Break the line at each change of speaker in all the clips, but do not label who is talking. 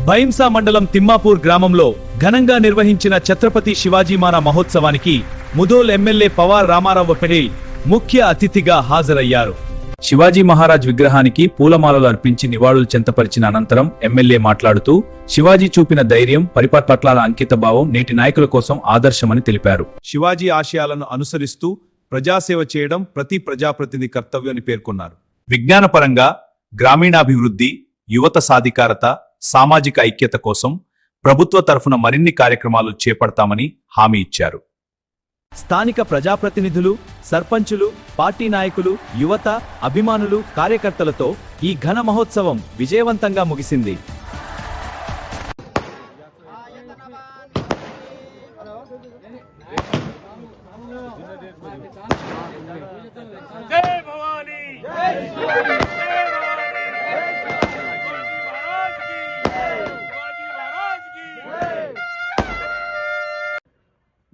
భైంసా మండలం తిమ్మాపూర్ గ్రామంలో ఘనంగా నిర్వహించిన ఛత్రపతి శివాజీ మారా మహోత్సవానికి ముదోల్ ఎమ్మెల్యే పవార్ రామారావు పటేల్ ముఖ్య అతిథిగా హాజరయ్యారు. శివాజీ మహారాజ్ విగ్రహానికి పూలమాలలు అర్పించి నివాళులు చెంతపరిచిన అనంతరం ఎమ్మెల్యే మాట్లాడుతూ శివాజీ చూపిన ధైర్యం, పరిపక్వతల అంకితభావం నేటి నాయకుల కోసం ఆదర్శమని తెలిపారు. శివాజీ ఆశయాలను అనుసరిస్తూ ప్రజాసేవ చేయడం ప్రతి ప్రజాప్రతినిధి కర్తవ్యమని పేర్కొన్నారు. విజ్ఞానపరంగా గ్రామీణాభివృద్ధి, యువత సాధికారత, సామాజిక ఐక్యత కోసం ప్రభుత్వ తరఫున మరిన్ని కార్యక్రమాలు చేపడతామని హామీ ఇచ్చారు. స్థానిక ప్రజాప్రతినిధులు, సర్పంచులు, పార్టీ నాయకులు, యువత, అభిమానులు, కార్యకర్తలతో ఈ ఘన మహోత్సవం విజయవంతంగా ముగిసింది.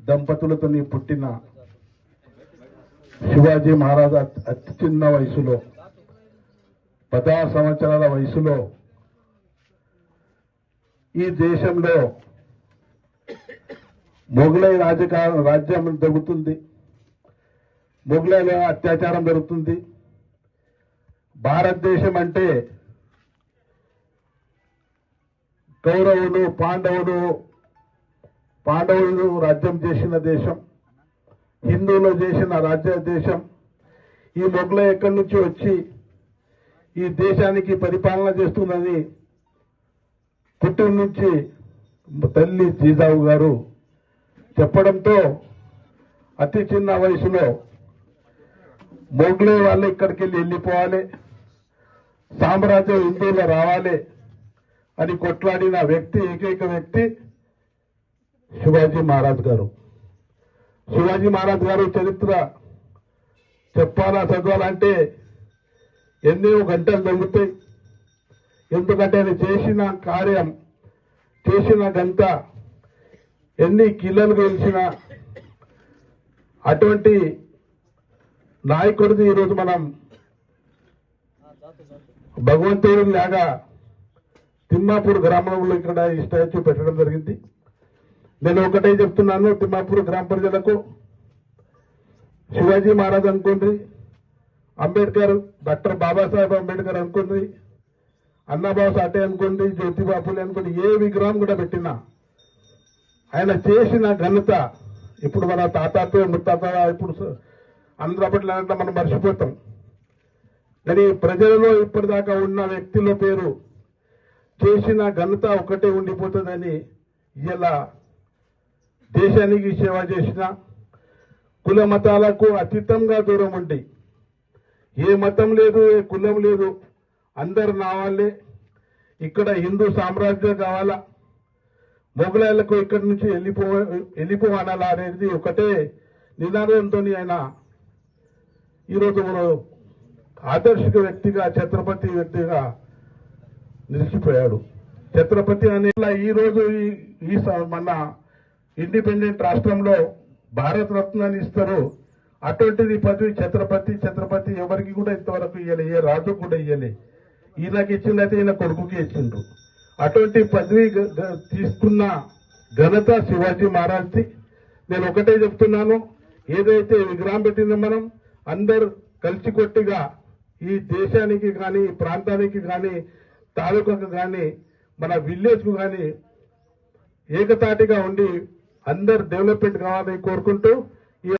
దంపతులతో పుట్టిన శివాజీ మహారాజ్ అతి చిన్న వయసులో 16 సంవత్సరాల వయసులో ఈ దేశంలో మొఘలై రాజ్యం జరుగుతుంది, మొఘలైల అత్యాచారం జరుగుతుంది. భారతదేశం అంటే కౌరవులు, పాండవులు రాజ్యం చేసిన దేశం, హిందువులు చేసిన రాజ్య దేశం. ఈ మొఘలై ఎక్కడి నుంచి వచ్చి ఈ దేశానికి పరిపాలన చేస్తుందని పుట్టిన నుంచి తల్లి జీజావు గారు చెప్పడంతో అతి చిన్న వయసులో మొఘలై వాళ్ళు ఇక్కడికి వెళ్ళిపోవాలి, సామ్రాజ్యం హిందువులు రావాలి అని కొట్లాడిన వ్యక్తి, ఏకైక వ్యక్తి శివాజీ మహారాజ్ గారు. శివాజీ మహారాజ్ గారు చరిత్ర చెప్పాలా, చదవాలంటే ఎన్నో గంటలు జరుగుతాయి. ఎందుకంటే ఆయన చేసిన కార్యం, చేసిన గంట ఎన్ని కిలోలు గెలిచిన అటువంటి నాయకుడిని ఈరోజు మనం భగవంతుడి లాగా తిమ్మాపూర్ గ్రామంలో ఇక్కడ ఈ స్టాచ్యూ పెట్టడం జరిగింది. నేను ఒకటే చెప్తున్నాను తిమ్మాపూర్ గ్రామ ప్రజలకు, శివాజీ మహారాజ్ అనుకోండి, అంబేద్కర్, డాక్టర్ బాబాసాహెబ్ అంబేద్కర్ అనుకోండి, అన్నాబాబు సాటే అనుకోండి, జ్యోతిబాపులే అనుకోండి, ఏ విగ్రహం కూడా పెట్టినా ఆయన చేసిన ఘనత ఇప్పుడు మన తాతతో ముత్తాత ఇప్పుడు అందరూ అప్పట్లో మనం మర్చిపోతాం. కానీ ప్రజలలో ఇప్పటిదాకా ఉన్న వ్యక్తుల పేరు చేసిన ఘనత ఒకటే ఉండిపోతుందని ఇలా దేశానికి సేవ చేసిన, కుల మతాలకు అతీతంగా దూరం ఉండి, ఏ మతం లేదు, ఏ కులం లేదు, అందరు నా వాళ్ళే, ఇక్కడ హిందూ సామ్రాజ్యం కావాలా, మొఘలాయలకు ఇక్కడి నుంచి వెళ్ళిపోవాలా అనేది ఒకటే నినాదంతో ఆయన ఈరోజు ఆదర్శక వ్యక్తిగా, ఛత్రపతి వ్యక్తిగా నిలిచిపోయాడు. ఛత్రపతి అనే ఈరోజు ఈ మన ఇండిపెండెంట్ రాష్ట్రంలో భారత రత్నాన్ని ఇస్తారు. అటువంటిది పదవి ఛత్రపతి ఎవరికి కూడా ఇంతవరకు ఇయ్యలే, ఏ రాజు కూడా ఇయ్యలే. ఈయనకి ఇచ్చిందైతే ఈయన కొడుకుకి ఇచ్చిండ్రు. అటువంటి పదవి తీసుకున్న ఘనత శివాజీ మహారాజ్ది. నేను ఒకటే చెప్తున్నాను, ఏదైతే విగ్రహం పెట్టిందో మనం అందరు కలిసికొట్టిగా ఈ దేశానికి కానీ, ఈ ప్రాంతానికి కానీ, తాలూకాకు కానీ, మన విలేజ్కు కానీ ఏకతాటిగా ఉండి అందరు డెవలప్మెంట్ కావాలని కోరుకుంటూ